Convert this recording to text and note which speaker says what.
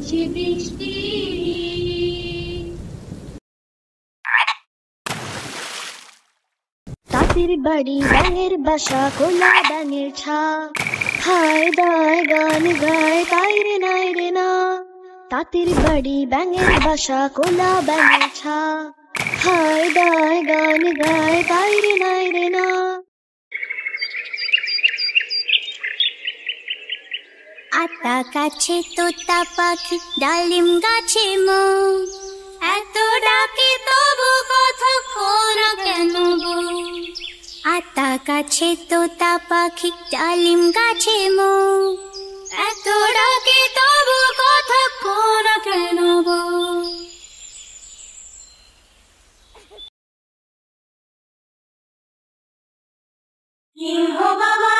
Speaker 1: বৃষ্টি বৃষ্টি তাঁতির বাড়ি ব্যাঙের বাসা কোলা ব্যাঙের ছা হায় দায় গান গায় তাই রে নাই রে না তাঁতির বাড়ি ব্যাঙের বাসা কোলা ব্যাঙের ছা হায় দায় গান গায় তাই রে নাই রে না
Speaker 2: আতা গাছে তোতা পাখি ডালিম গাছে মো এত ডাকে তবু কথা খোরা কেন গো আতা গাছে তোতা পাখি ডালিম গাছে মো এত ডাকে তবু কথা খোরা কেন গো
Speaker 3: সিংহ বাবা